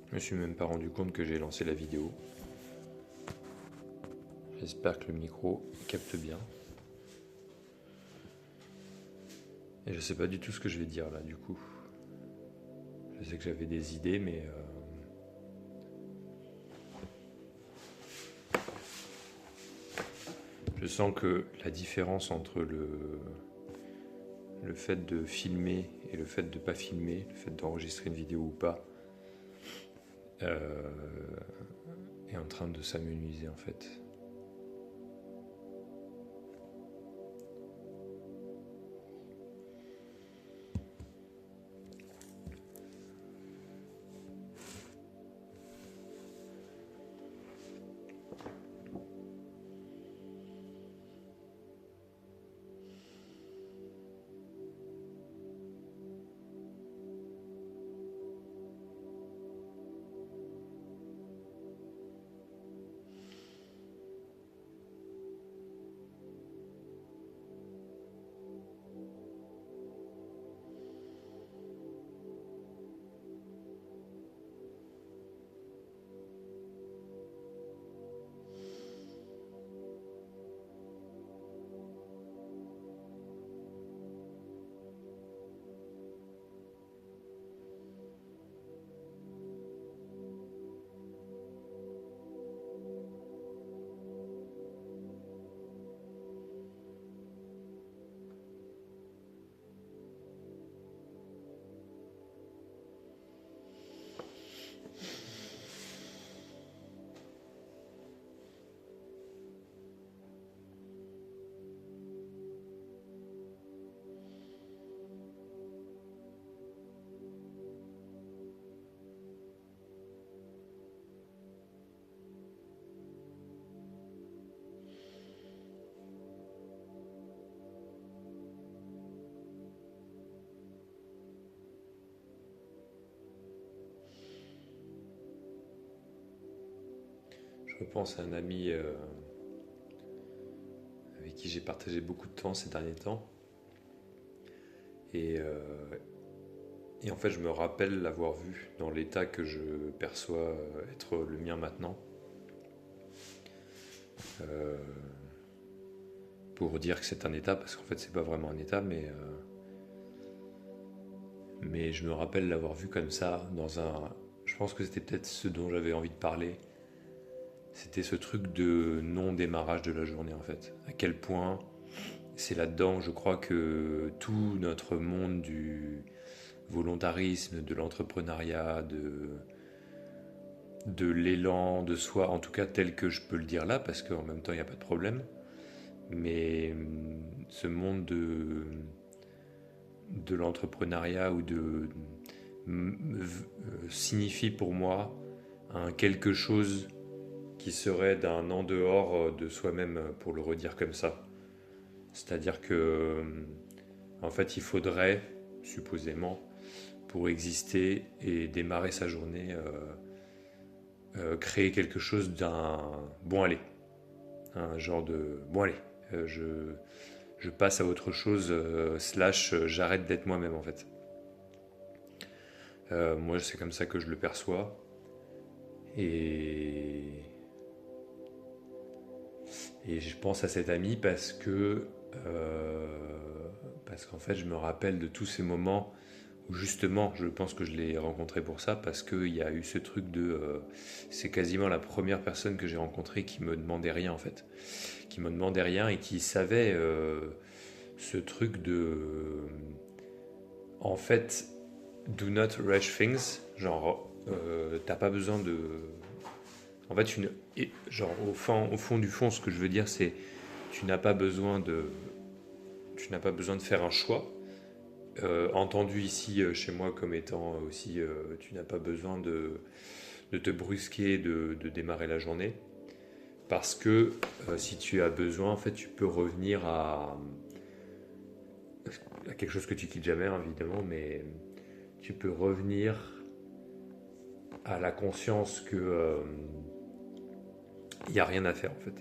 Je me suis même pas rendu compte que j'ai lancé la vidéo. J'espère que le micro capte bien. Et je sais pas du tout ce que je vais dire là du coup. Je sais que j'avais des idées mais je sens que la différence entre le fait de filmer et le fait de pas filmer, le fait d'enregistrer une vidéo ou pas, euh, est en train de s'amenuiser en fait. Je repense à un ami avec qui j'ai partagé beaucoup de temps ces derniers temps. Et, euh, et en fait, je me rappelle l'avoir vu dans l'état que je perçois être le mien maintenant. Euh, pour dire que c'est un état, parce qu'en fait, c'est pas vraiment un état, mais je me rappelle l'avoir vu comme ça, dans un. Je pense que c'était peut-être ce dont j'avais envie de parler. C'était ce truc de non-démarrage de la journée, en fait. À quel point c'est là-dedans, je crois, que tout notre monde du volontarisme, de l'entrepreneuriat, de l'élan de soi, en tout cas tel que je peux le dire là, parce qu'en même temps, il n'y a pas de problème. Mais ce monde de l'entrepreneuriat ou signifie pour moi un quelque chose qui serait d'un en dehors de soi-même, pour le redire comme ça. C'est-à-dire que, en fait, il faudrait, supposément, pour exister et démarrer sa journée, créer quelque chose d'un bon allez, un genre de bon allez, je passe à autre chose, slash j'arrête d'être moi-même en fait. Moi c'est comme ça que je le perçois et, et je pense à cet ami parce qu'en fait je me rappelle de tous ces moments où justement je pense que je l'ai rencontré pour ça parce qu'il y a eu ce truc de c'est quasiment la première personne que j'ai rencontrée qui me demandait rien en fait, qui me demandait rien et qui savait ce truc de en fait do not rush things, genre t'as pas besoin de en fait genre au fond du fond ce que je veux dire c'est tu n'as pas besoin de tu n'as pas besoin de faire un choix. Entendu ici chez moi comme étant aussi tu n'as pas besoin de te brusquer de démarrer la journée parce que si tu as besoin en fait tu peux revenir à quelque chose que tu quittes jamais évidemment mais tu peux revenir à la conscience que il n'y a rien à faire en fait.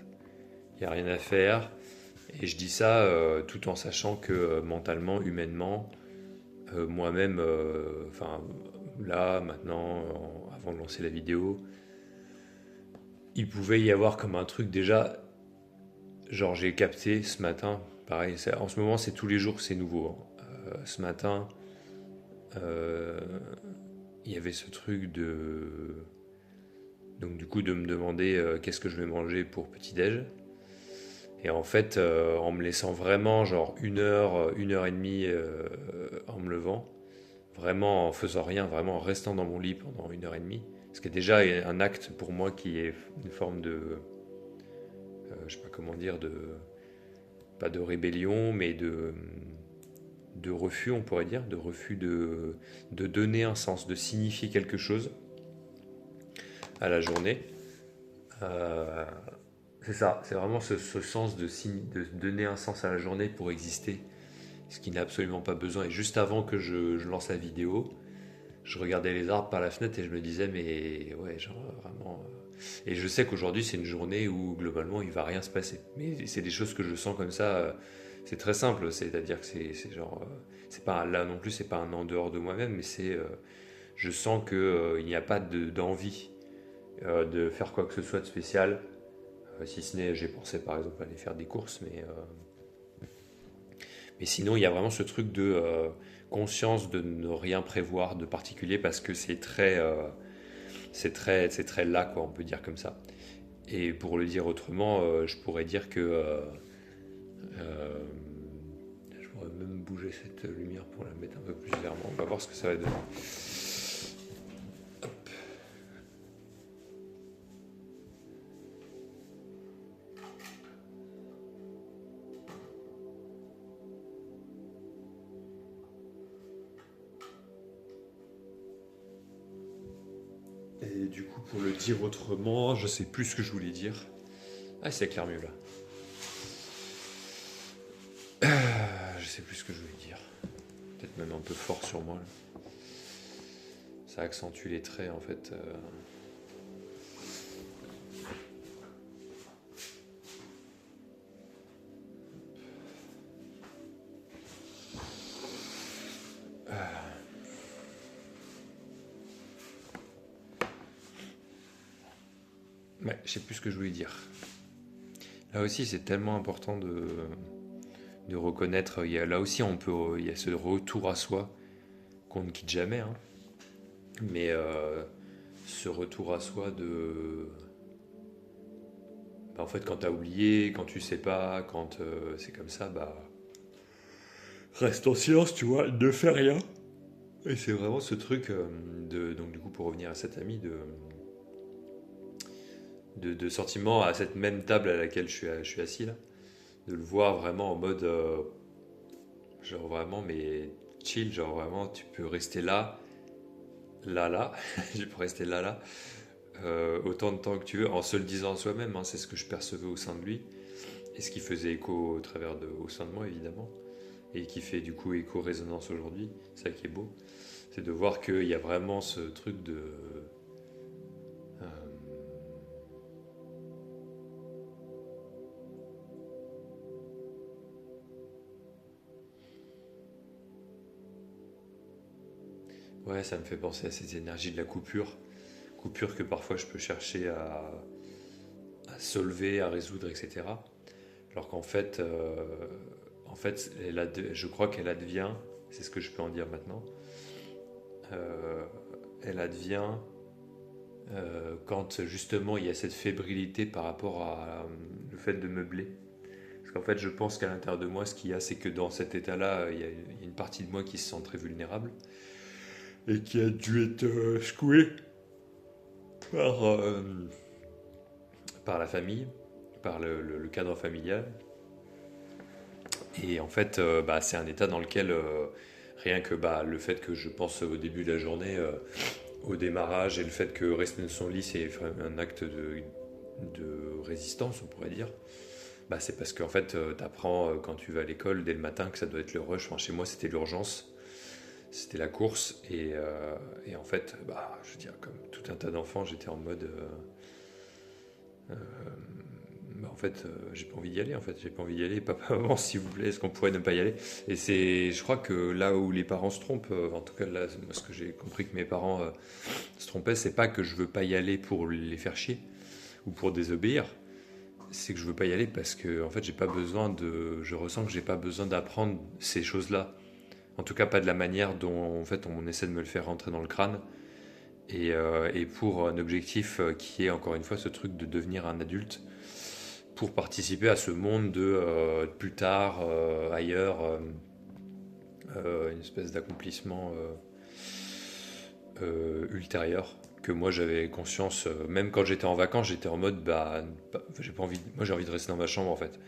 Il n'y a rien à faire et je dis ça tout en sachant que mentalement, humainement, moi-même, enfin, là, maintenant, avant de lancer la vidéo, il pouvait y avoir comme un truc déjà, genre j'ai capté ce matin, pareil, en ce moment c'est tous les jours, c'est nouveau, hein. Ce matin, euh, il y avait ce truc de... Donc du coup de me demander qu'est-ce que je vais manger pour petit-déj. Et en fait, en me laissant vraiment genre une heure et demie en me levant, vraiment en faisant rien, vraiment en restant dans mon lit pendant une heure et demie, ce qui est déjà un acte pour moi qui est une forme de, je sais pas comment dire, pas de rébellion, mais de refus, on pourrait dire, de refus de donner un sens, de signifier quelque chose à la journée. Euh, c'est ça, c'est vraiment ce sens de donner un sens à la journée pour exister, ce qui n'a absolument pas besoin. Et juste avant que je lance la vidéo, je regardais les arbres par la fenêtre et je me disais, mais ouais, genre vraiment. Et je sais qu'aujourd'hui, c'est une journée où globalement, il va rien se passer. Mais c'est des choses que je sens comme ça. C'est très simple, c'est-à-dire que c'est genre. C'est pas là non plus, c'est pas un en dehors de moi-même, mais c'est. Je sens qu'il n'y a pas d'envie de faire quoi que ce soit de spécial. Si ce n'est, j'ai pensé par exemple à aller faire des courses, mais sinon, il y a vraiment ce truc de conscience de ne rien prévoir de particulier parce que c'est très là, quoi, on peut dire comme ça. Et pour le dire autrement, je pourrais dire que euh, je pourrais même bouger cette lumière pour la mettre un peu plus vers moi. On va voir ce que ça va donner. Et du coup, pour le dire autrement, je sais plus ce que je voulais dire. Ah, c'est clair mieux là. Je sais plus ce que je voulais dire. Peut-être même un peu fort sur moi, là. Ça accentue les traits en fait. Ouais, je sais plus ce que je voulais dire. Là aussi, c'est tellement important de reconnaître. Là aussi, il y a ce retour à soi qu'on ne quitte jamais, hein. Mais ce retour à soi bah, en fait, quand t'as oublié, quand tu sais pas, quand c'est comme ça, bah reste en silence, tu vois, ne fais rien. Et c'est vraiment ce truc donc du coup pour revenir à cet ami de sentiment à cette même table à laquelle je suis assis là, de le voir vraiment en mode genre vraiment mais chill, genre vraiment tu peux rester là, je peux rester là, autant de temps que tu veux en se le disant à soi-même, hein, c'est ce que je percevais au sein de lui et ce qui faisait écho au sein de moi évidemment et qui fait du coup écho-résonance aujourd'hui, c'est ça qui est beau, c'est de voir qu'il y a vraiment ce truc de euh, ouais, ça me fait penser à ces énergies de la coupure que parfois je peux chercher à solver, à résoudre, etc. Alors en fait je crois qu'elle advient, c'est ce que je peux en dire maintenant, euh, elle advient quand justement il y a cette fébrilité par rapport à le fait de meubler. Parce qu'en fait, je pense qu'à l'intérieur de moi, ce qu'il y a, c'est que dans cet état-là, il y a une partie de moi qui se sent très vulnérable et qui a dû être secouée par, par la famille, par le cadre familial. Et en fait, bah, c'est un état dans lequel rien que bah, le fait que je pense au début de la journée, au démarrage, et le fait que rester dans son lit, c'est un acte de résistance, on pourrait dire. Bah, c'est parce qu'en fait, tu apprends quand tu vas à l'école dès le matin que ça doit être le rush. Enfin, chez moi, c'était l'urgence, c'était la course. Et en fait, bah, je veux dire, comme tout un tas d'enfants, j'étais en mode Bah, en fait, j'ai pas envie d'y aller. En fait, j'ai pas envie d'y aller. Papa, maman, s'il vous plaît, est-ce qu'on pourrait ne pas y aller? Et je crois que là où les parents se trompent, en tout cas là, moi, ce que j'ai compris que mes parents se trompaient, c'est pas que je veux pas y aller pour les faire chier ou pour désobéir. C'est que je veux pas y aller parce que en fait, je ressens que j'ai pas besoin d'apprendre ces choses-là. En tout cas, pas de la manière dont en fait on essaie de me le faire rentrer dans le crâne. Et pour un objectif qui est encore une fois ce truc de devenir un adulte pour participer à ce monde de plus tard, ailleurs, une espèce d'accomplissement ultérieur que moi j'avais conscience, même quand j'étais en vacances, j'étais en mode j'ai pas envie, moi j'ai envie de rester dans ma chambre en fait.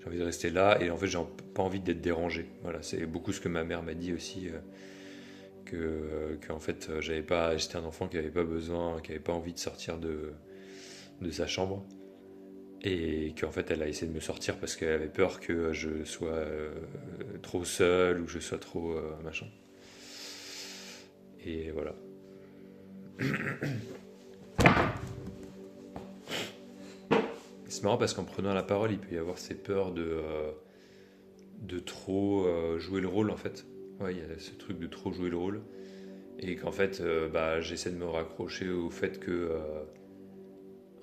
J'ai envie de rester là et en fait j'ai pas envie d'être dérangé. Voilà, c'est beaucoup ce que ma mère m'a dit aussi. Que en fait j'étais un enfant qui avait pas besoin, qui avait pas envie de sortir de sa chambre et qu'en fait elle a essayé de me sortir parce qu'elle avait peur que je sois trop seul ou que je sois trop machin. Et voilà. C'est marrant parce qu'en prenant la parole, il peut y avoir ces peurs de trop jouer le rôle en fait. Ouais, il y a ce truc de trop jouer le rôle. Et qu'en fait, j'essaie de me raccrocher au fait que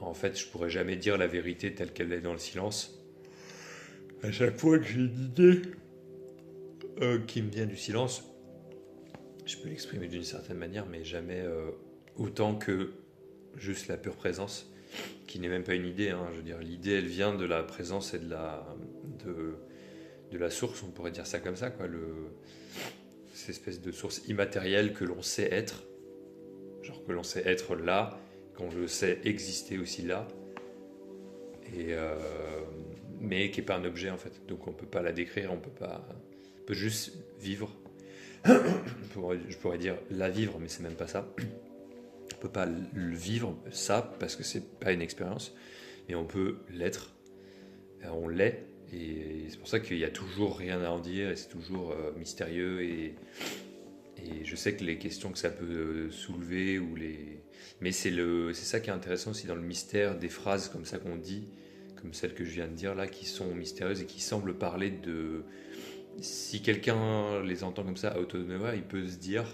en fait, je pourrais jamais dire la vérité telle qu'elle est dans le silence. À chaque fois que j'ai une idée qui me vient du silence, je peux l'exprimer d'une certaine manière, mais jamais autant que juste la pure présence, qui n'est même pas une idée. Hein. Je veux dire, l'idée, elle vient de la présence et de la source, on pourrait dire ça comme ça, quoi. Cette espèce de source immatérielle que l'on sait être, genre que l'on sait être là, qu'on le sait exister aussi là, et, mais qui n'est pas un objet en fait. Donc on peut pas la décrire, on peut juste vivre. Je pourrais dire la vivre, mais c'est même pas ça. On peut pas le vivre ça parce que c'est pas une expérience, mais on peut l'être. On l'est, et c'est pour ça qu'il y a toujours rien à en dire, et c'est toujours mystérieux et je sais que les questions que ça peut soulever mais c'est ça qui est intéressant aussi dans le mystère des phrases comme ça qu'on dit, comme celles que je viens de dire là, qui sont mystérieuses et qui semblent parler de... Si quelqu'un les entend comme ça à haute voix, il peut se dire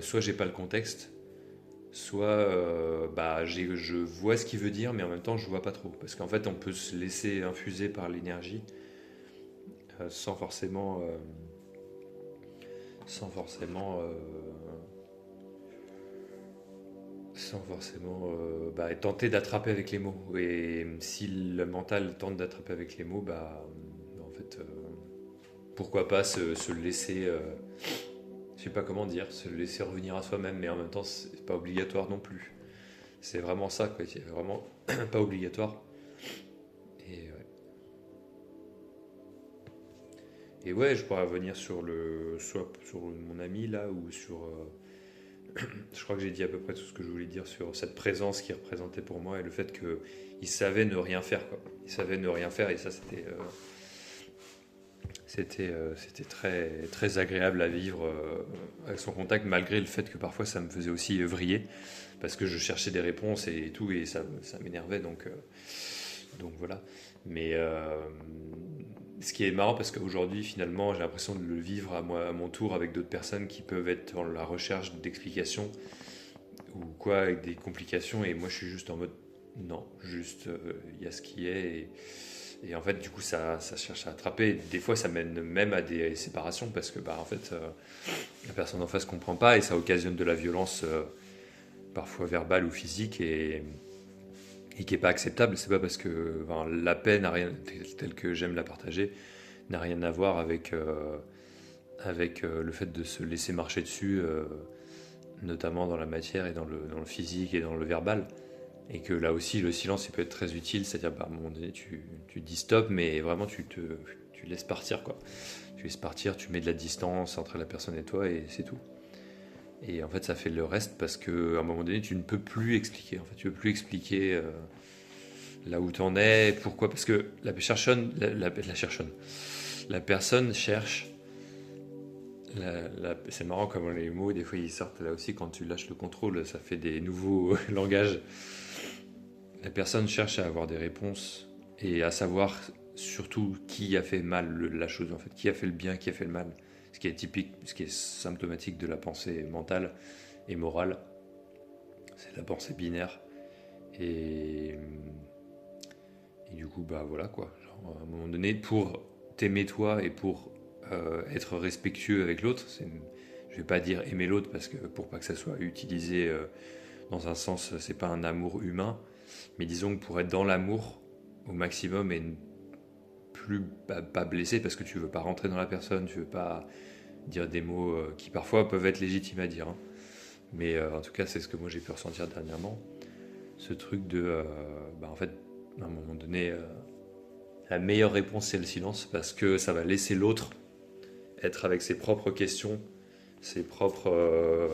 soit j'ai pas le contexte, soit je vois ce qu'il veut dire, mais en même temps je vois pas trop. Parce qu'en fait, on peut se laisser infuser par l'énergie sans forcément, sans forcément, tenter d'attraper avec les mots. Et si le mental tente d'attraper avec les mots, en fait, pourquoi pas se laisser, je sais pas comment dire, se laisser revenir à soi-même, mais en même temps, c'est pas obligatoire non plus. C'est vraiment ça, quoi. C'est vraiment pas obligatoire. Et ouais. Et ouais, je pourrais revenir soit sur mon ami là, ou sur. Je crois que j'ai dit à peu près tout ce que je voulais dire sur cette présence qui représentait pour moi et le fait qu'il savait ne rien faire, quoi. Il savait ne rien faire et ça, c'était très, très agréable à vivre avec son contact, malgré le fait que parfois ça me faisait aussi vriller, parce que je cherchais des réponses et tout, et ça m'énervait, donc voilà. Mais ce qui est marrant, parce qu'aujourd'hui, finalement, j'ai l'impression de le vivre à mon tour avec d'autres personnes qui peuvent être dans la recherche d'explications, ou quoi, avec des complications, et moi je suis juste en mode, non, juste, il y a ce qui est, et en fait, du coup, ça cherche à attraper. Des fois, ça mène même à des séparations parce que, en fait, la personne en face comprend pas et ça occasionne de la violence, parfois verbale ou physique, et qui est pas acceptable. C'est pas parce que la paix n'a rien, telle que j'aime la partager, n'a rien à voir avec le fait de se laisser marcher dessus, notamment dans la matière et dans le physique et dans le verbal. Et que là aussi, le silence, il peut être très utile, c'est-à-dire à un moment donné, tu dis stop, mais vraiment, tu laisses partir, quoi. Tu laisses partir, tu mets de la distance entre la personne et toi, et c'est tout. Et en fait, ça fait le reste parce qu'à un moment donné, tu ne peux plus expliquer. En fait, tu ne peux plus expliquer là où tu en es, pourquoi. Parce que la personne cherche. C'est marrant comment les mots, des fois, ils sortent là aussi quand tu lâches le contrôle, ça fait des nouveaux langages. la personne cherche à avoir des réponses et à savoir surtout qui a fait mal la chose, en fait, qui a fait le bien, qui a fait le mal. Ce qui est typique, ce qui est symptomatique de la pensée mentale et morale, c'est la pensée binaire. Et, et du coup, bah voilà quoi. Genre, à un moment donné, pour t'aimer toi et pour être respectueux avec l'autre, je vais pas dire aimer l'autre parce que pour pas que ça soit utilisé dans un sens, c'est pas un amour humain, mais disons que pour être dans l'amour au maximum et ne plus pas blessé parce que tu veux pas rentrer dans la personne, tu veux pas dire des mots qui parfois peuvent être légitimes à dire, hein. Mais en tout cas, c'est ce que moi j'ai pu ressentir dernièrement. Ce truc de, en fait, à un moment donné, la meilleure réponse c'est le silence parce que ça va laisser l'autre être avec ses propres questions, ses propres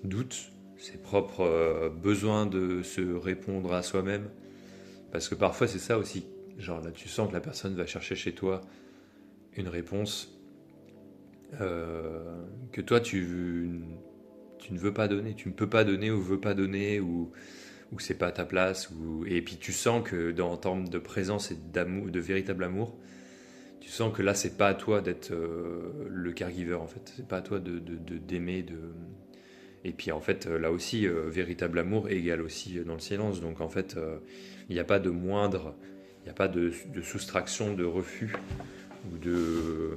doutes, ses propres besoins de se répondre à soi-même. Parce que parfois c'est ça aussi. Genre là, tu sens que la personne va chercher chez toi une réponse que toi tu ne veux pas donner, tu ne peux pas donner ou veux pas donner ou que c'est pas à ta place. Et puis tu sens que en termes de présence et d'amour, de véritable amour, tu sens que là c'est pas à toi d'être le caregiver en fait. C'est pas à toi d'aimer, Et puis en fait là aussi, véritable amour égale aussi dans le silence. Donc en fait, il n'y a pas de moindre, il n'y a pas de soustraction, de refus.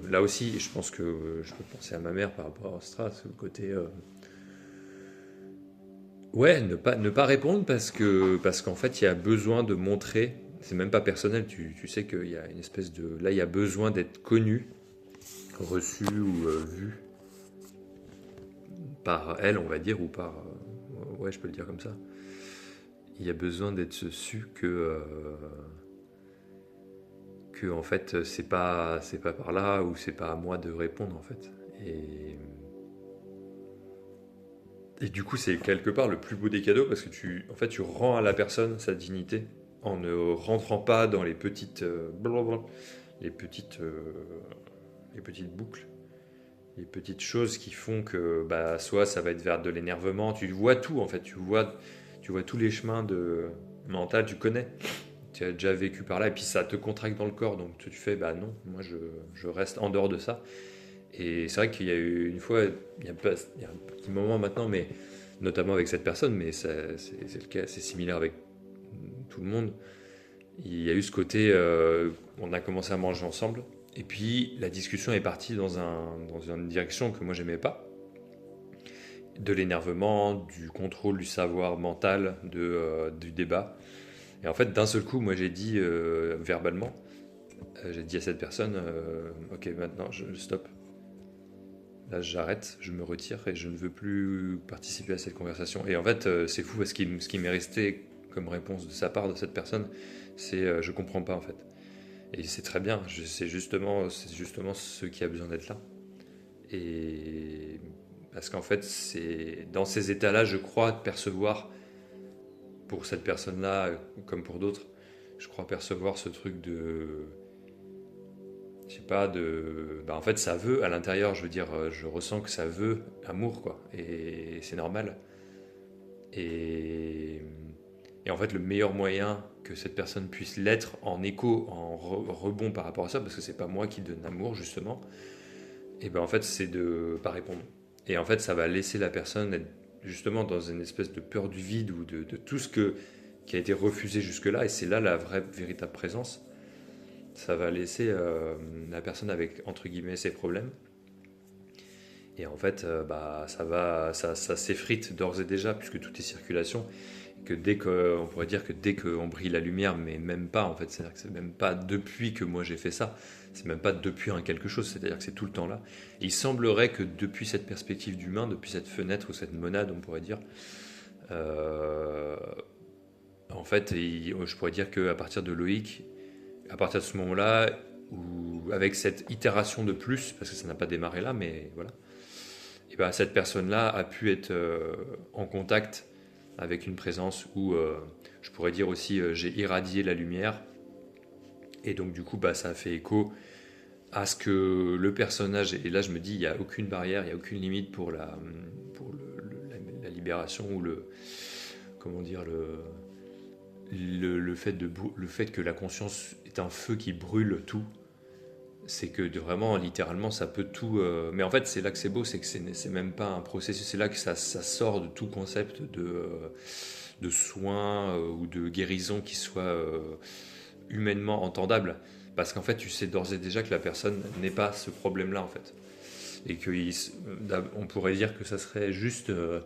Là aussi, je pense que je peux penser à ma mère par rapport à Stras, le côté ouais, ne pas répondre parce qu'en fait, il y a besoin de montrer, c'est même pas personnel, tu sais qu'il y a une espèce de... Là, il y a besoin d'être connu, reçu ou vu par elle, on va dire, ou par... ouais, je peux le dire comme ça. Il y a besoin d'être su que en fait, c'est pas par là ou c'est pas à moi de répondre, en fait. Et du coup, c'est quelque part le plus beau des cadeaux parce que en fait, tu rends à la personne sa dignité en ne rentrant pas dans blablabla, les petites, euh, les petites boucles, les petites choses qui font que, bah, soit ça va être vers de l'énervement. Tu vois tout en fait, tu vois tous les chemins de mental, tu connais. Tu as déjà vécu par là et puis ça te contracte dans le corps, donc tu fais, bah non, moi je reste en dehors de ça. Et c'est vrai qu'il y a eu une fois, il y a un petit moment maintenant, mais notamment avec cette personne, mais c'est le cas, c'est similaire avec tout le monde. Il y a eu ce côté, on a commencé à manger ensemble, et puis la discussion est partie dans une direction que moi j'aimais pas, de l'énervement, du contrôle du savoir mental, du débat. Et en fait, d'un seul coup, moi j'ai dit verbalement, j'ai dit à cette personne, ok, maintenant, stop. Là, j'arrête, je me retire et je ne veux plus participer à cette conversation. Et en fait, c'est fou parce que ce qui m'est resté comme réponse de sa part, de cette personne, c'est je comprends pas en fait. Et c'est très bien, c'est justement ce qui a besoin d'être là. Et parce qu'en fait, c'est dans ces états-là, je crois percevoir, pour cette personne-là, comme pour d'autres, je crois percevoir ce truc de je sais pas, en fait, ça veut, à l'intérieur, je veux dire, je ressens que ça veut amour, quoi. Et c'est normal. Et, et en fait, le meilleur moyen que cette personne puisse l'être en écho, en rebond par rapport à ça, parce que c'est pas moi qui donne l'amour, justement, et ben en fait, c'est de pas répondre. Et en fait, ça va laisser la personne être justement dans une espèce de peur du vide ou de tout qui a été refusé jusque-là. Et c'est là la vraie, véritable présence. Ça va laisser la personne avec entre guillemets ses problèmes et en fait ça s'effrite d'ores et déjà puisque tout est circulation que on pourrait dire que dès qu'on brille la lumière mais même pas en fait, c'est à dire que c'est même pas depuis que moi j'ai fait ça, c'est même pas depuis un quelque chose, c'est à dire que c'est tout le temps là et il semblerait que depuis cette perspective d'humain, depuis cette fenêtre ou cette monade on pourrait dire euh, en fait je pourrais dire qu'à partir de Loïc, à partir de ce moment-là, ou avec cette itération de plus, parce que ça n'a pas démarré là, mais voilà, et ben cette personne-là a pu être en contact avec une présence où je pourrais dire aussi j'ai irradié la lumière, et donc du coup bah, ça a fait écho à ce que le personnage, et là je me dis il n'y a aucune barrière, il n'y a aucune limite pour la libération ou comment dire, le fait que la conscience est un feu qui brûle tout, c'est que vraiment, littéralement, ça peut tout. Mais en fait, c'est là que c'est beau, c'est que c'est même pas un processus, c'est là que ça sort de tout concept de soins ou de guérison qui soit humainement entendable. Parce qu'en fait, tu sais d'ores et déjà que la personne n'est pas ce problème-là, en fait. Et qu'on pourrait dire que ça serait juste la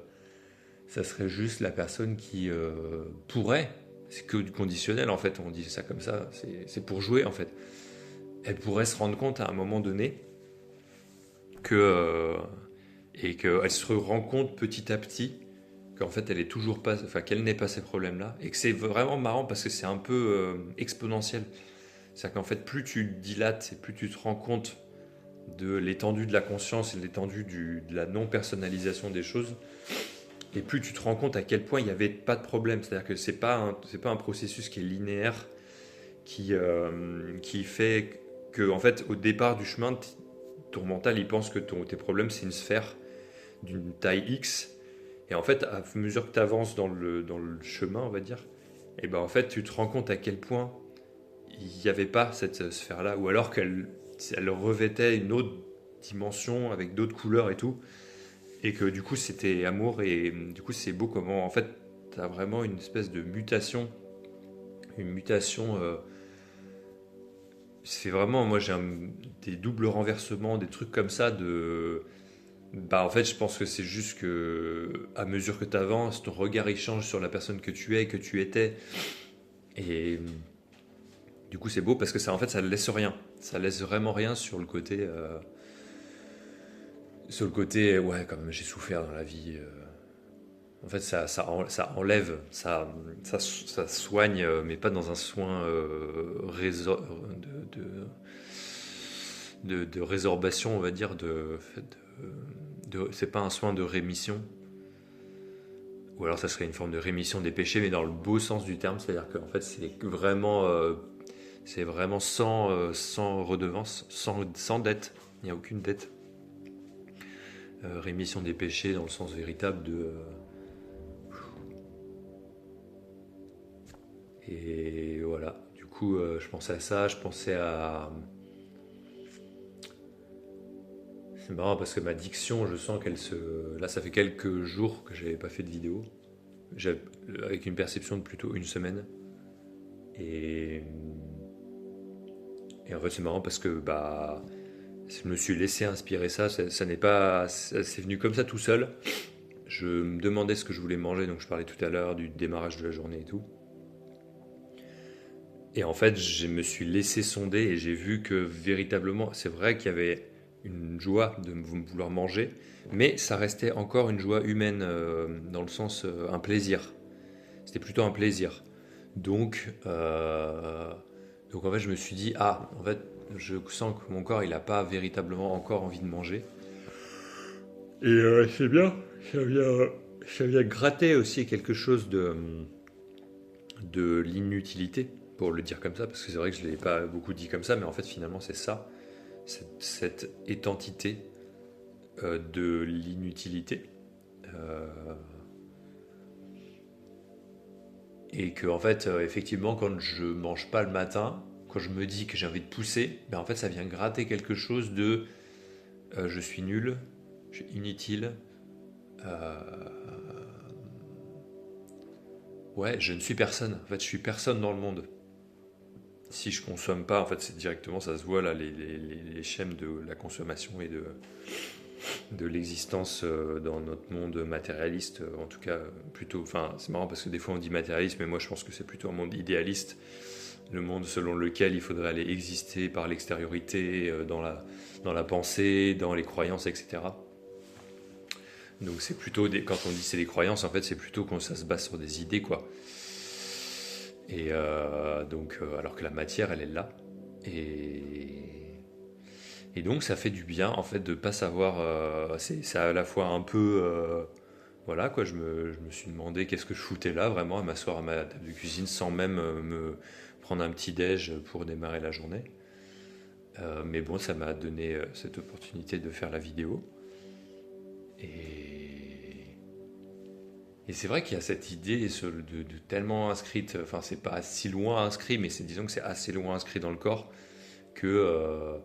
personne qui pourrait, c'est que du conditionnel, en fait, on dit ça comme ça, c'est pour jouer, en fait. Elle pourrait se rendre compte à un moment donné que et qu'elle se rend compte petit à petit qu'en fait elle est toujours pas, enfin qu'elle n'ait pas ces problèmes-là, et que c'est vraiment marrant parce que c'est un peu exponentiel. C'est-à-dire qu'en fait plus tu dilates et plus tu te rends compte de l'étendue de la conscience et de l'étendue de la non-personnalisation des choses, et plus tu te rends compte à quel point il n'y avait pas de problème. C'est-à-dire que c'est pas un processus qui est linéaire, qui fait que en fait au départ du chemin, ton mental il pense que tes problèmes c'est une sphère d'une taille X, et en fait à mesure que tu avances dans le chemin, on va dire, et ben en fait tu te rends compte à quel point il n'y avait pas cette sphère là, ou alors elle revêtait une autre dimension avec d'autres couleurs et tout, et que du coup c'était amour. Et du coup c'est beau comment en fait tu as vraiment une espèce de mutation, une mutation c'est vraiment, moi j'ai des doubles renversements, des trucs comme ça de... Bah en fait je pense que c'est juste que à mesure que tu avances, ton regard il change sur la personne que tu es, que tu étais. Et du coup c'est beau parce que ça en fait ça ne laisse rien. Ça laisse vraiment rien sur le côté... sur le côté, ouais quand même j'ai souffert dans la vie. En fait ça enlève, ça soigne, mais pas dans un soin de résorbation, on va dire, c'est pas un soin de rémission, ou alors ça serait une forme de rémission des péchés, mais dans le beau sens du terme, c'est-à-dire qu'en fait c'est vraiment sans redevance, sans dette, il n'y a aucune dette. Rémission des péchés dans le sens véritable de... et voilà, du coup je pensais à ça, je pensais à... C'est marrant parce que ma diction, je sens qu'elle se... Là, ça fait quelques jours que j'avais pas fait de vidéo. Avec une perception de plutôt une semaine. Et, et en fait, c'est marrant parce que bah, je me suis laissé inspirer ça. Ça n'est pas... C'est venu comme ça tout seul. Je me demandais ce que je voulais manger, donc je parlais tout à l'heure du démarrage de la journée et tout. Et en fait, je me suis laissé sonder et j'ai vu que véritablement, c'est vrai qu'il y avait une joie de vouloir manger, mais ça restait encore une joie humaine, dans le sens un plaisir. C'était plutôt un plaisir. Donc, donc en fait, je me suis dit, ah, en fait, je sens que mon corps, il n'a pas véritablement encore envie de manger. Et c'est bien, ça vient gratter aussi quelque chose de l'inutilité, pour le dire comme ça, parce que c'est vrai que je ne l'ai pas beaucoup dit comme ça, mais en fait, finalement, c'est ça, cette étantité de l'inutilité. Euh, et que, en fait, effectivement, quand je mange pas le matin, quand je me dis que j'ai envie de pousser, ben en fait, ça vient gratter quelque chose de je suis nul, je suis inutile, euh, ouais, je ne suis personne. En fait, je suis personne dans le monde. Si je consomme pas, en fait, c'est directement, ça se voit là, les schèmes de la consommation et de l'existence dans notre monde matérialiste, en tout cas, plutôt, enfin, c'est marrant parce que des fois on dit matérialiste, mais moi je pense que c'est plutôt un monde idéaliste, le monde selon lequel il faudrait aller exister par l'extériorité, dans la pensée, dans les croyances, etc. Donc c'est plutôt, quand on dit c'est des croyances, en fait, c'est plutôt quand ça se base sur des idées, quoi. Et donc, alors que la matière, elle est là. Et, et donc, ça fait du bien, en fait, de pas savoir. C'est à la fois un peu. Voilà, quoi, je me suis demandé qu'est-ce que je foutais là, vraiment, à m'asseoir à ma table de cuisine sans même me prendre un petit déj pour démarrer la journée. Mais bon, ça m'a donné cette opportunité de faire la vidéo. Et, Et c'est vrai qu'il y a cette idée de tellement inscrite, enfin c'est pas si loin inscrit, mais disons que c'est assez loin inscrit dans le corps que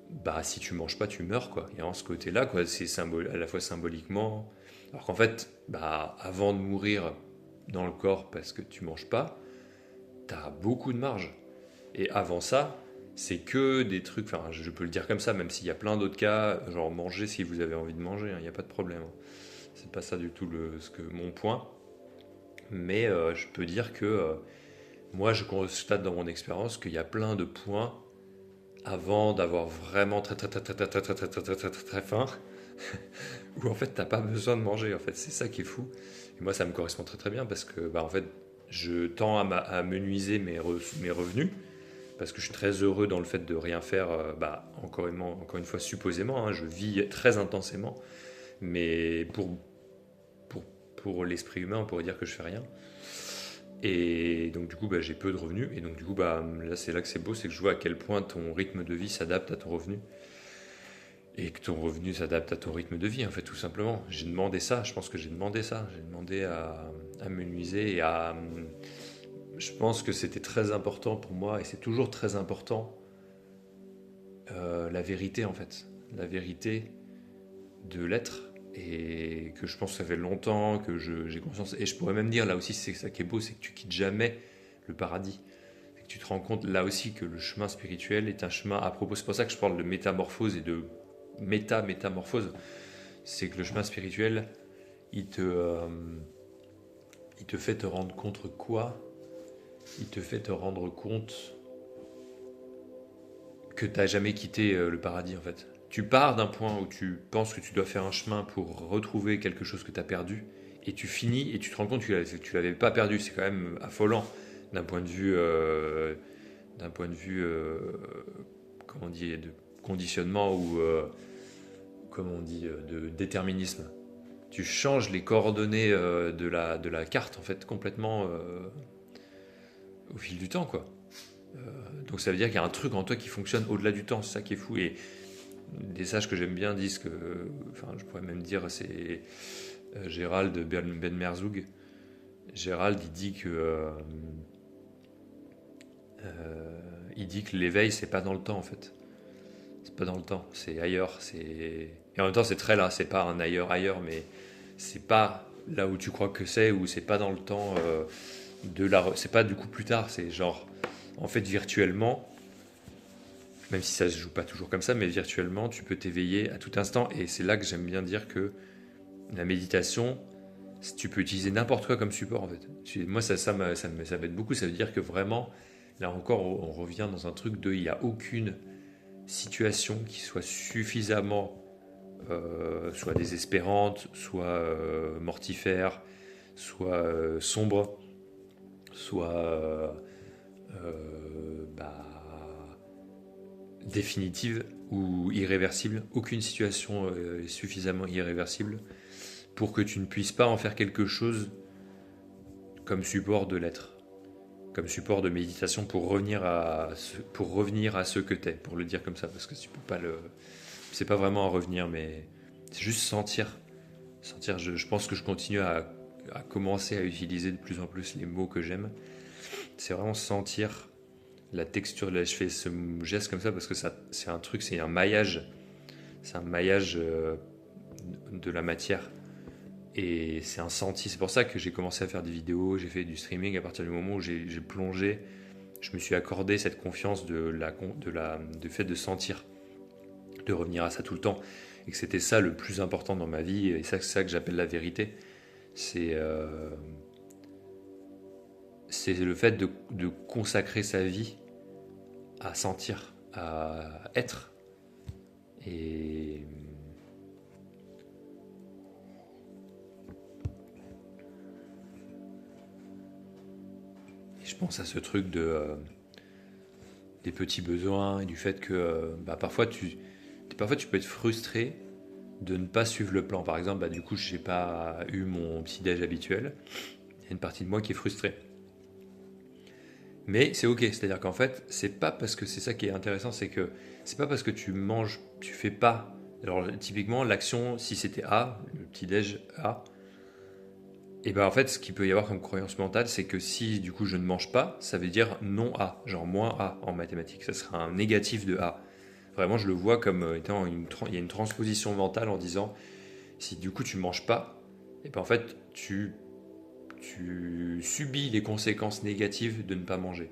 bah si tu manges pas, tu meurs quoi. Il y a en ce côté-là quoi, c'est à la fois symboliquement, alors qu'en fait, bah avant de mourir dans le corps parce que tu manges pas, t'as beaucoup de marge. Et avant ça, c'est que des trucs, enfin je peux le dire comme ça, même s'il y a plein d'autres cas, genre manger si vous avez envie de manger, il n'y a pas de problème. C'est pas ça du tout mon point. Mais je peux dire que moi, je constate dans mon expérience qu'il y a plein de points avant d'avoir vraiment très très très très très très très très très très très très très faim, où en fait t'as pas besoin de manger. En fait, c'est ça qui est fou. Et moi, ça me correspond très très bien parce que bah en fait, je tends à menuiser mes revenus parce que je suis très heureux dans le fait de rien faire. Bah encore une fois supposément, hein, je vis très intensément, mais pour pour l'esprit humain, on pourrait dire que je fais rien. Et donc du coup, bah, j'ai peu de revenus. Et donc du coup, bah, là que c'est beau, c'est que je vois à quel point ton rythme de vie s'adapte à ton revenu. Et que ton revenu s'adapte à ton rythme de vie, en fait, tout simplement. J'ai demandé ça, je pense que j'ai demandé ça. J'ai demandé à menuiser et à... Je pense que c'était très important pour moi, et c'est toujours très important, la vérité, en fait. La vérité de l'être. Et que je pense que ça fait longtemps que j'ai conscience. Et je pourrais même dire, là aussi, c'est ça qui est beau, c'est que tu quittes jamais le paradis. C'est que tu te rends compte, là aussi, que le chemin spirituel est un chemin à propos. C'est pour ça que je parle de métamorphose et de métamorphose. C'est que le chemin spirituel, il te fait te rendre compte quoi? Il te fait te rendre compte que tu n'as jamais quitté le paradis, en fait. Tu pars d'un point où tu penses que tu dois faire un chemin pour retrouver quelque chose que tu as perdu, et tu finis et tu te rends compte que tu l'avais pas perdu. C'est quand même affolant d'un point de vue, comment on dit, de conditionnement ou comment on dit, de déterminisme. Tu changes les coordonnées de la carte en fait complètement au fil du temps quoi. Donc ça veut dire qu'il y a un truc en toi qui fonctionne au-delà du temps, c'est ça qui est fou. Et des sages que j'aime bien disent que, enfin je pourrais même dire c'est Gérald Ben Merzoug. Gérald il dit que l'éveil c'est pas dans le temps en fait. C'est pas dans le temps, c'est ailleurs. Et en même temps c'est très là, c'est pas un ailleurs, mais c'est pas là où tu crois que c'est, ou c'est pas dans le temps c'est pas du coup plus tard, c'est genre en fait virtuellement, même si ça se joue pas toujours comme ça, mais virtuellement tu peux t'éveiller à tout instant. Et c'est là que j'aime bien dire que la méditation, tu peux utiliser n'importe quoi comme support en fait. Moi ça m'aide beaucoup, ça veut dire que vraiment là encore on revient dans un truc de il n'y a aucune situation qui soit suffisamment soit désespérante, soit mortifère, soit sombre, soit bah, définitive ou irréversible. Aucune situation est suffisamment irréversible pour que tu ne puisses pas en faire quelque chose comme support de l'être, comme support de méditation pour revenir à ce que t'es, pour le dire comme ça, parce que tu peux pas le... C'est pas vraiment un revenir, mais c'est juste sentir. Sentir, je pense que je continue à commencer à utiliser de plus en plus les mots que j'aime. C'est vraiment sentir la texture. Là, je fais ce geste comme ça parce que c'est un truc, c'est un maillage. C'est un maillage de la matière. Et c'est un senti. C'est pour ça que j'ai commencé à faire des vidéos, j'ai fait du streaming à partir du moment où j'ai plongé. Je me suis accordé cette confiance du fait de sentir, de revenir à ça tout le temps. Et que c'était ça le plus important dans ma vie. Et c'est ça que j'appelle la vérité. C'est le fait de consacrer sa vie à sentir, à être. Et je pense à ce truc des petits besoins et du fait que parfois tu peux être frustré de ne pas suivre le plan. Par exemple, du coup, je n'ai pas eu mon petit déj habituel. Il y a une partie de moi qui est frustrée. Mais c'est ok, c'est-à-dire qu'en fait, c'est pas parce que c'est ça qui est intéressant, c'est que c'est pas parce que tu manges, tu fais pas. Alors typiquement, l'action, si c'était A, le petit déj A, Et ben en fait, ce qu'il peut y avoir comme croyance mentale, c'est que si du coup je ne mange pas, ça veut dire non A, genre moins A en mathématiques. Ça sera un négatif de A. Vraiment, je le vois comme étant il y a une transposition mentale en disant si du coup tu manges pas, et ben en fait tu subis les conséquences négatives de ne pas manger.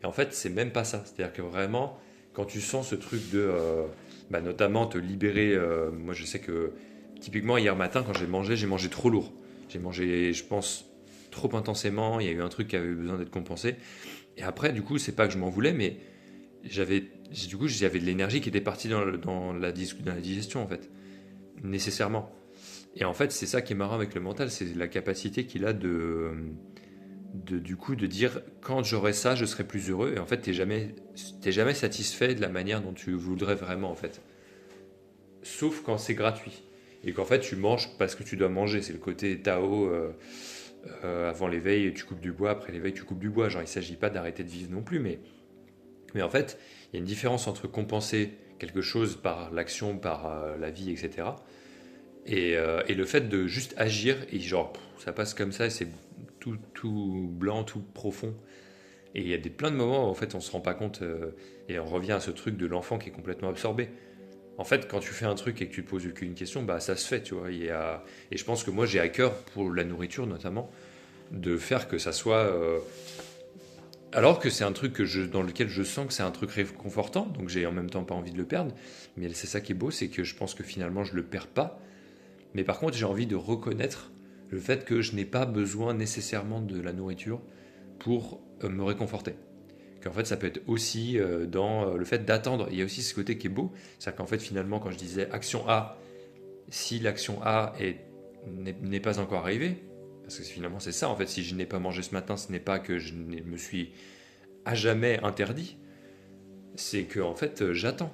Et en fait, c'est même pas ça. C'est-à-dire que vraiment, quand tu sens ce truc de, notamment te libérer, moi je sais que typiquement hier matin quand j'ai mangé trop lourd. J'ai mangé, je pense, trop intensément. Il y a eu un truc qui avait besoin d'être compensé. Et après, du coup, c'est pas que je m'en voulais, mais j'avais de l'énergie qui était partie dans la digestion en fait, nécessairement. Et en fait, c'est ça qui est marrant avec le mental, c'est la capacité qu'il a du coup de dire quand j'aurai ça je serai plus heureux, et en fait t'es jamais satisfait de la manière dont tu voudrais vraiment en fait, sauf quand c'est gratuit et qu'en fait tu manges parce que tu dois manger. C'est le côté Tao, avant l'éveil tu coupes du bois, après l'éveil tu coupes du bois. Genre il s'agit pas d'arrêter de vivre non plus, mais en fait il y a une différence entre compenser quelque chose par l'action, par la vie, etc. Et le fait de juste agir, et genre ça passe comme ça, et c'est tout blanc, tout profond. Et il y a plein de moments où en fait on se rend pas compte, et on revient à ce truc de l'enfant qui est complètement absorbé. En fait, quand tu fais un truc et que tu te poses aucune question, bah ça se fait, tu vois. Et je pense que moi j'ai à cœur pour la nourriture notamment de faire que ça soit, alors que c'est un truc dans lequel je sens que c'est un truc réconfortant, donc j'ai en même temps pas envie de le perdre. Mais c'est ça qui est beau, c'est que je pense que finalement je le perds pas. Mais par contre, j'ai envie de reconnaître le fait que je n'ai pas besoin nécessairement de la nourriture pour me réconforter. Qu'en fait, ça peut être aussi dans le fait d'attendre. Il y a aussi ce côté qui est beau, c'est-à-dire qu'en fait, finalement, quand je disais action A, si l'action A n'est pas encore arrivée, parce que finalement c'est ça, en fait, si je n'ai pas mangé ce matin, ce n'est pas que me suis à jamais interdit, c'est que en fait, j'attends.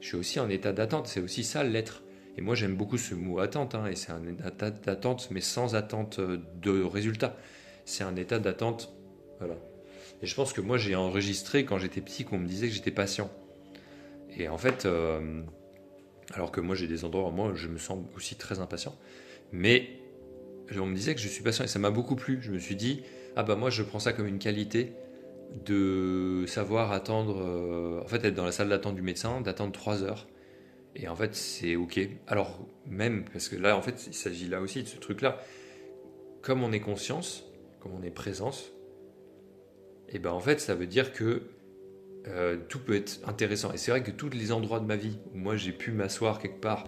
Je suis aussi en état d'attente, c'est aussi ça l'être. Et moi j'aime beaucoup ce mot attente, hein, et c'est un état d'attente, mais sans attente de résultat. C'est un état d'attente, voilà. Et je pense que moi j'ai enregistré quand j'étais petit qu'on me disait que j'étais patient. Et en fait, alors que moi j'ai des endroits où moi je me sens aussi très impatient, mais on me disait que je suis patient et ça m'a beaucoup plu. Je me suis dit, ah bah moi je prends ça comme une qualité de savoir attendre, en fait être dans la salle d'attente du médecin, d'attendre 3 heures. Et en fait, c'est ok. Alors, même, parce que là, en fait, il s'agit là aussi de ce truc-là. Comme on est conscience, comme on est présence, et ben en fait, ça veut dire que tout peut être intéressant. Et c'est vrai que tous les endroits de ma vie où moi j'ai pu m'asseoir quelque part,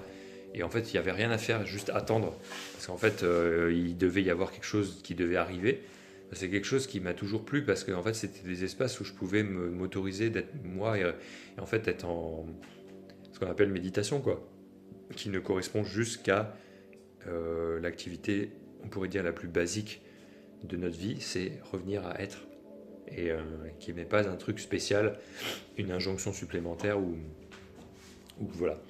et en fait, il n'y avait rien à faire, juste attendre, parce qu'en fait, il devait y avoir quelque chose qui devait arriver. C'est quelque chose qui m'a toujours plu parce que en fait, c'était des espaces où je pouvais m'autoriser d'être moi et en fait être en ce qu'on appelle méditation, quoi, qui ne correspond juste qu'à l'activité, on pourrait dire, la plus basique de notre vie, c'est revenir à être. Et qui n'est pas un truc spécial, une injonction supplémentaire ou voilà.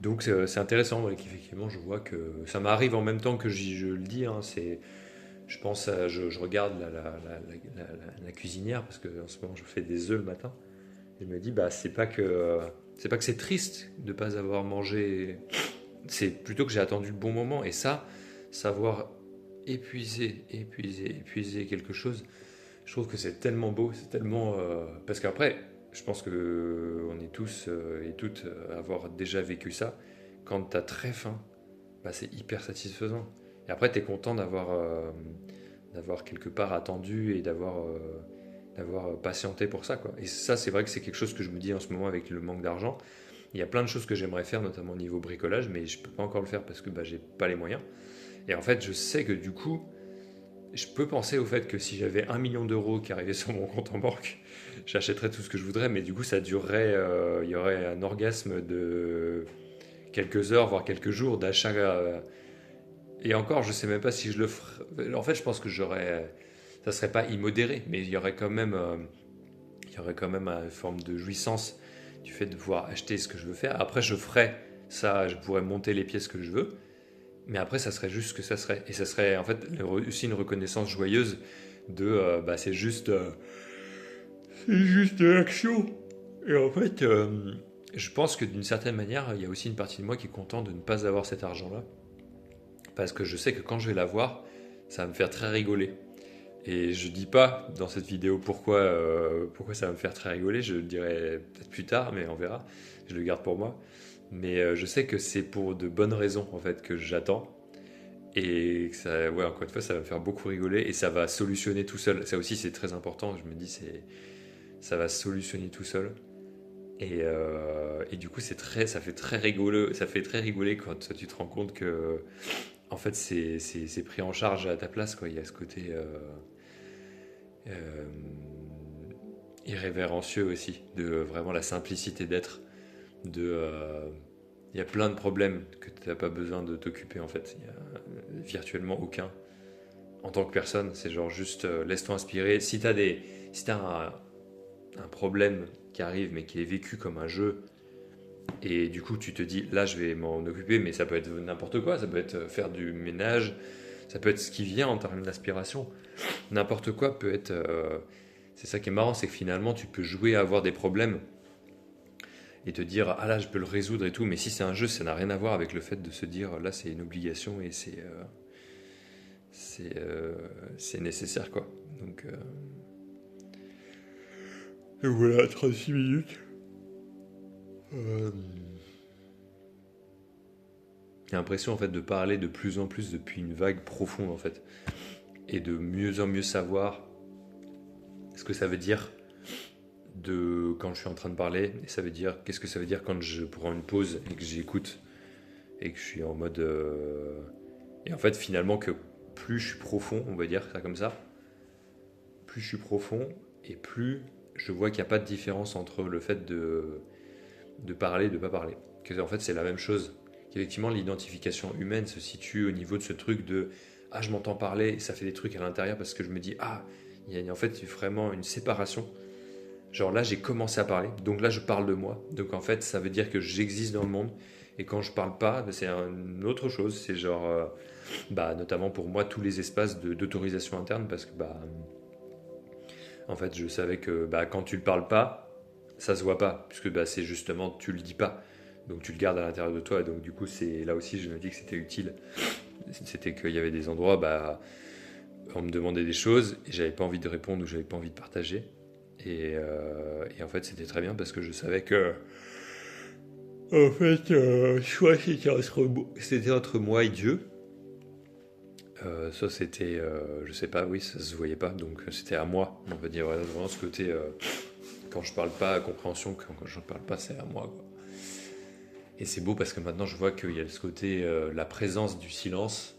Donc c'est intéressant, ouais, qu'effectivement je vois que ça m'arrive en même temps que je le dis, hein, je pense je regarde la cuisinière parce que en ce moment je fais des œufs le matin et je me dis bah c'est pas que c'est triste de ne pas avoir mangé, c'est plutôt que j'ai attendu le bon moment. Et ça, savoir épuiser quelque chose, je trouve que c'est tellement beau, c'est tellement... parce qu'après, je pense que on est tous et toutes à avoir déjà vécu ça. Quand tu as très faim, bah, c'est hyper satisfaisant. Et après, tu es content d'avoir quelque part attendu et d'avoir patienté pour ça, quoi. Et ça, c'est vrai que c'est quelque chose que je me dis en ce moment avec le manque d'argent. Il y a plein de choses que j'aimerais faire, notamment au niveau bricolage, mais je peux pas encore le faire parce que bah, j'ai pas les moyens. Et en fait, je sais que du coup, je peux penser au fait que si j'avais 1 million d'euros qui arrivait sur mon compte en banque, j'achèterais tout ce que je voudrais, mais du coup, ça durerait, il y aurait un orgasme de quelques heures, voire quelques jours d'achat. Et encore, je sais même pas si je le ferais. En fait, je pense que ça serait pas immodéré, mais il y aurait quand même une forme de jouissance du fait de pouvoir acheter ce que je veux faire. Après, je ferais ça, je pourrais monter les pièces que je veux, mais après, ça serait juste ce que ça serait. Et ça serait en fait aussi une reconnaissance joyeuse de bah, c'est juste de l'action. Et en fait, je pense que d'une certaine manière, il y a aussi une partie de moi qui est content de ne pas avoir cet argent-là. Parce que je sais que quand je vais l'avoir, ça va me faire très rigoler. Et je dis pas dans cette vidéo pourquoi ça va me faire très rigoler, je le dirai peut-être plus tard, mais on verra, je le garde pour moi. Mais je sais que c'est pour de bonnes raisons en fait que j'attends. Et que ça, ouais, encore une fois, ça va me faire beaucoup rigoler et ça va solutionner tout seul. Ça aussi, c'est très important. Je me dis, ça va solutionner tout seul. Et du coup, ça fait très rigolo, ça fait très rigoler quand tu te rends compte que, en fait, c'est pris en charge à ta place, quoi. Il y a ce côté euh, irrévérencieux aussi, de vraiment la simplicité d'être, il y a plein de problèmes que tu n'as pas besoin de t'occuper, en fait. Il y a virtuellement aucun. En tant que personne, c'est genre juste laisse-toi inspirer. Si t'as un problème qui arrive mais qui est vécu comme un jeu, et du coup tu te dis là je vais m'en occuper, mais ça peut être n'importe quoi, ça peut être faire du ménage, ça peut être ce qui vient en termes d'inspiration. N'importe quoi peut être. C'est ça qui est marrant, c'est que finalement tu peux jouer à avoir des problèmes et te dire ah là je peux le résoudre et tout, mais si c'est un jeu, ça n'a rien à voir avec le fait de se dire là c'est une obligation et c'est nécessaire quoi. Donc voilà, 36 minutes. J'ai l'impression en fait de parler de plus en plus depuis une vague profonde en fait, et de mieux en mieux savoir ce que ça veut dire de quand je suis en train de parler, et ça veut dire qu'est-ce que ça veut dire quand je prends une pause et que j'écoute et que je suis en mode et en fait finalement que plus je suis profond, on va dire ça comme ça, plus je suis profond et plus je vois qu'il n'y a pas de différence entre le fait de parler et de ne pas parler. Que en fait c'est la même chose. Qu'effectivement l'identification humaine se situe au niveau de ce truc de ah je m'entends parler et ça fait des trucs à l'intérieur parce que je me dis ah il y a en fait vraiment une séparation. Genre là j'ai commencé à parler, donc là je parle de moi. Donc en fait ça veut dire que j'existe dans le monde. Et quand je parle pas, ben, c'est une autre chose. C'est genre, bah, notamment pour moi, tous les espaces d'autorisation interne, parce que bah, en fait, je savais que bah, quand tu le parles pas, ça se voit pas, puisque bah, c'est justement tu le dis pas, donc tu le gardes à l'intérieur de toi. Et donc du coup, c'est là aussi, je me dis que c'était utile. C'était qu'il y avait des endroits, bah, on me demandait des choses et j'avais pas envie de répondre ou j'avais pas envie de partager. Et en fait, c'était très bien parce que je savais que en fait, soit c'était entre moi et Dieu, soit c'était, je sais pas, oui, ça se voyait pas, donc c'était à moi. On va dire, voilà, vraiment ce côté, quand je parle pas, compréhension, quand je ne parle pas, c'est à moi, quoi. Et c'est beau parce que maintenant je vois qu'il y a ce côté, la présence du silence,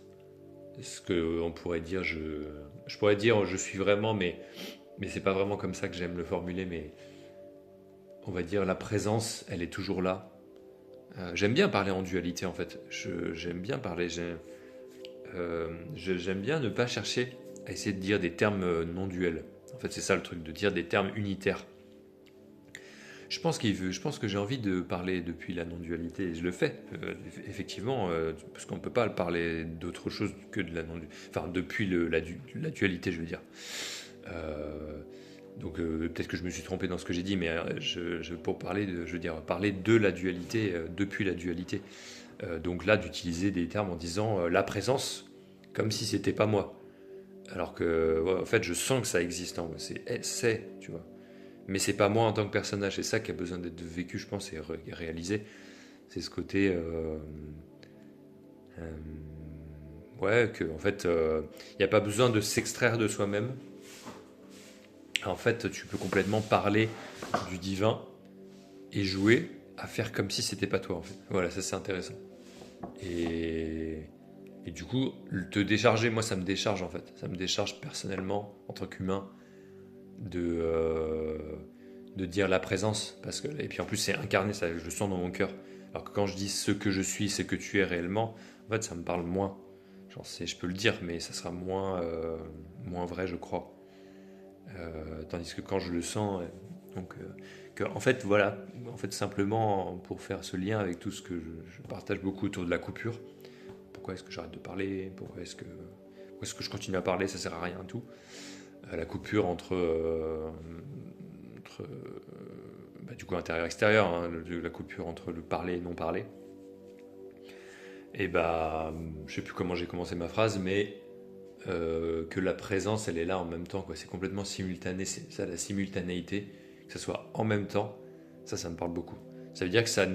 ce qu'on pourrait dire, je pourrais dire je suis vraiment, mais c'est pas vraiment comme ça que j'aime le formuler, mais on va dire la présence, elle est toujours là. J'aime bien parler en dualité en fait. J'aime bien parler. J'aime bien ne pas chercher à essayer de dire des termes non duels. En fait, c'est ça le truc, de dire des termes unitaires. Je pense que j'ai envie de parler depuis la non-dualité, et je le fais, effectivement, parce qu'on ne peut pas parler d'autre chose que de la non-dualité, enfin, depuis la dualité, je veux dire. Euh, donc peut-être que je me suis trompé dans ce que j'ai dit, mais pour parler je veux dire, parler de la dualité depuis la dualité. Donc là, d'utiliser des termes en disant la présence, comme si c'était pas moi. Alors que, ouais, en fait, je sens que ça existe en moi. C'est, tu vois. Mais c'est pas moi en tant que personnage. C'est ça qui a besoin d'être vécu, je pense, et réalisé. C'est ce côté, euh, ouais, que en fait, il n'y a pas besoin de s'extraire de soi-même. En fait, tu peux complètement parler du divin et jouer à faire comme si c'était pas toi. En fait, voilà, ça c'est intéressant. Et Et du coup, te décharger, moi ça me décharge en fait. Ça me décharge personnellement, en tant qu'humain, de, euh, de dire la présence. Et puis en plus, c'est incarné, ça, je le sens dans mon cœur. Alors que quand je dis ce que je suis, ce que tu es réellement, en fait, ça me parle moins. Genre, je peux le dire, mais ça sera moins vrai, je crois. Tandis que quand je le sens, en fait, voilà, en fait, simplement pour faire ce lien avec tout ce que je partage beaucoup autour de la coupure. Pourquoi est-ce que j'arrête de parler? Pourquoi est-ce que je continue à parler? Ça sert à rien, tout. La coupure entre du coup intérieur-extérieur, hein, la coupure entre le parler et non parler. Et bah, je sais plus comment j'ai commencé ma phrase, mais que la présence, elle est là en même temps, quoi. C'est complètement simultané, c'est ça la simultanéité, que ça soit en même temps, ça me parle beaucoup. Ça veut dire que ça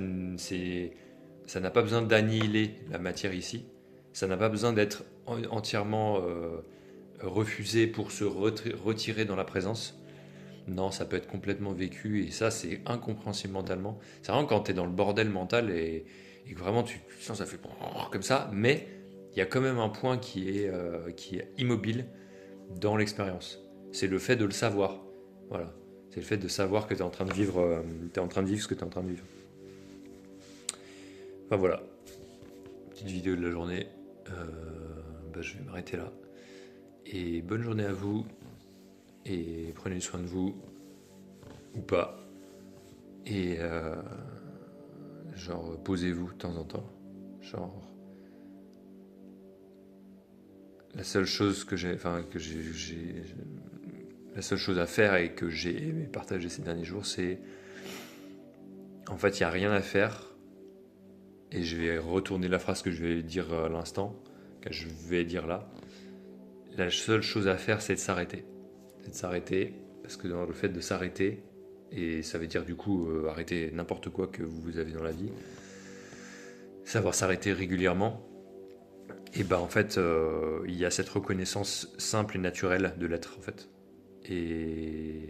n'a pas besoin d'annihiler la matière ici, ça n'a pas besoin d'être entièrement refusé pour se retirer dans la présence. Non, ça peut être complètement vécu et ça, c'est incompréhensible mentalement. C'est vraiment quand tu es dans le bordel mental et que vraiment tu sens ça fait comme ça, mais il y a quand même un point qui est immobile dans l'expérience. C'est le fait de le savoir. Voilà. C'est le fait de savoir que tu es en train de vivre, t'es en train de vivre ce que tu es en train de vivre. Enfin voilà, petite vidéo de la journée. Je vais m'arrêter là. Et bonne journée à vous. Et prenez soin de vous. Ou pas. Et genre, posez-vous de temps en temps. Genre, la seule chose la seule chose à faire et que j'ai aimé partager ces derniers jours, c'est en fait, il n'y a rien à faire. Et je vais retourner la phrase que je vais dire à l'instant, que je vais dire là. La seule chose à faire, c'est de s'arrêter. C'est de s'arrêter, parce que dans le fait de s'arrêter, et ça veut dire du coup arrêter n'importe quoi que vous avez dans la vie, savoir s'arrêter régulièrement, et ben en fait, il y a cette reconnaissance simple et naturelle de l'être en fait. Et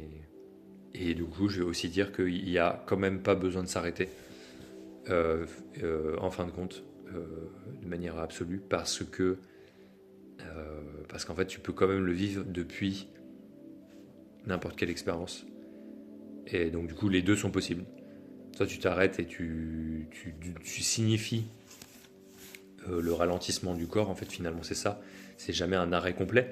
du coup, je vais aussi dire qu'il n'y a quand même pas besoin de s'arrêter, en fin de compte, de manière absolue, parce qu'en fait, tu peux quand même le vivre depuis n'importe quelle expérience. Et donc, du coup, les deux sont possibles. Soit tu t'arrêtes et tu signifies le ralentissement du corps, en fait, finalement, c'est ça. C'est jamais un arrêt complet.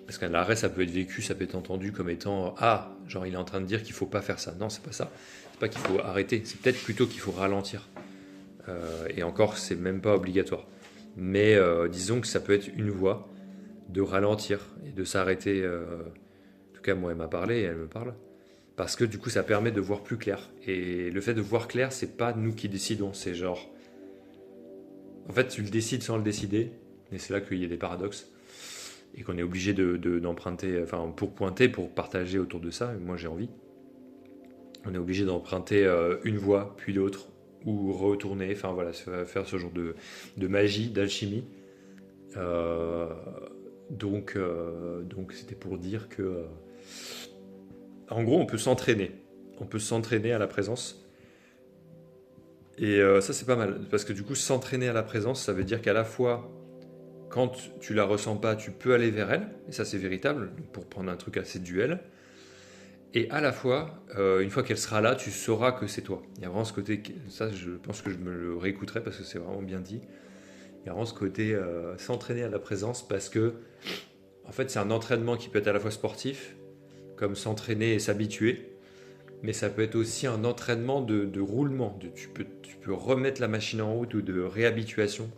Parce qu'un arrêt, ça peut être vécu, ça peut être entendu comme étant ah, genre il est en train de dire qu'il faut pas faire ça. Non, c'est pas ça. C'est pas qu'il faut arrêter. C'est peut-être plutôt qu'il faut ralentir. Et encore, c'est même pas obligatoire. Mais disons que ça peut être une voie de ralentir et de s'arrêter. En tout cas, moi, elle m'a parlé et elle me parle. Parce que du coup, ça permet de voir plus clair. Et le fait de voir clair, c'est pas nous qui décidons. C'est genre. En fait, tu le décides sans le décider. Et c'est là qu'il y a des paradoxes. Et qu'on est obligé d'emprunter. Enfin, pour pointer, pour partager autour de ça. Moi, j'ai envie. On est obligé d'emprunter une voie, puis l'autre. Ou retourner. Enfin, voilà, faire ce genre de magie, d'alchimie. Donc, c'était pour dire que. En gros, on peut s'entraîner. On peut s'entraîner à la présence. Et ça, c'est pas mal. Parce que du coup, s'entraîner à la présence, ça veut dire qu'à la fois, quand tu la ressens pas, tu peux aller vers elle. Et ça, c'est véritable, pour prendre un truc assez duel. Et à la fois, une fois qu'elle sera là, tu sauras que c'est toi. Il y a vraiment ce côté. Ça, je pense que je me le réécouterai parce que c'est vraiment bien dit. Il y a vraiment ce côté s'entraîner à la présence parce que, en fait, c'est un entraînement qui peut être à la fois sportif, comme s'entraîner et s'habituer. Mais ça peut être aussi un entraînement de roulement. Tu peux remettre la machine en route ou de réhabituation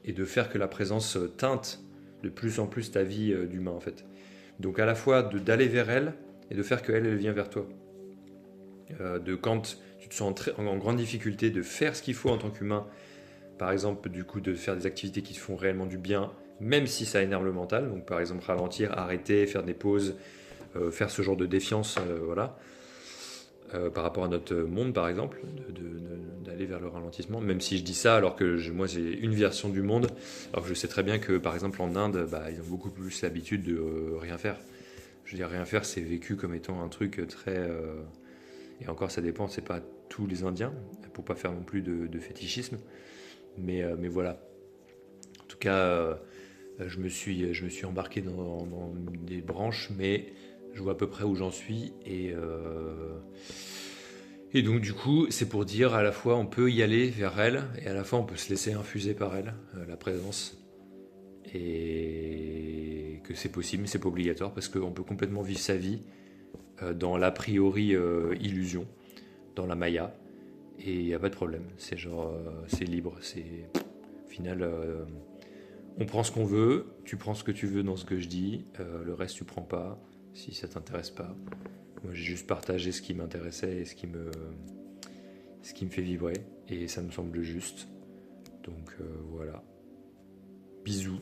et de faire que la présence teinte de plus en plus ta vie d'humain en fait. Donc à la fois d'aller vers elle et de faire qu'elle elle vienne vers toi. De quand tu te sens en grande difficulté de faire ce qu'il faut en tant qu'humain, par exemple du coup de faire des activités qui te font réellement du bien, même si ça énerve le mental. Donc par exemple ralentir, arrêter, faire des pauses, faire ce genre de défiance, voilà. Par rapport à notre monde, par exemple, d'aller vers le ralentissement. Même si je dis ça, alors que moi j'ai une version du monde, alors que je sais très bien que par exemple en Inde, ils ont beaucoup plus l'habitude de rien faire. Je veux dire, rien faire, c'est vécu comme étant un truc très. Et encore, ça dépend, c'est pas tous les Indiens, pour pas faire non plus de fétichisme. Mais voilà. En tout cas, je me suis embarqué dans des branches, mais je vois à peu près où j'en suis et donc du coup c'est pour dire à la fois on peut y aller vers elle et à la fois on peut se laisser infuser par elle, la présence, et que c'est possible mais c'est pas obligatoire parce qu'on peut complètement vivre sa vie dans l'a priori illusion, dans la maya, et il n'y a pas de problème, c'est genre c'est libre, c'est au final on prend ce qu'on veut, tu prends ce que tu veux dans ce que je dis, le reste tu prends pas si ça t'intéresse pas. Moi j'ai juste partagé ce qui m'intéressait et ce qui me fait vibrer et ça me semble juste. Donc voilà. Bisous.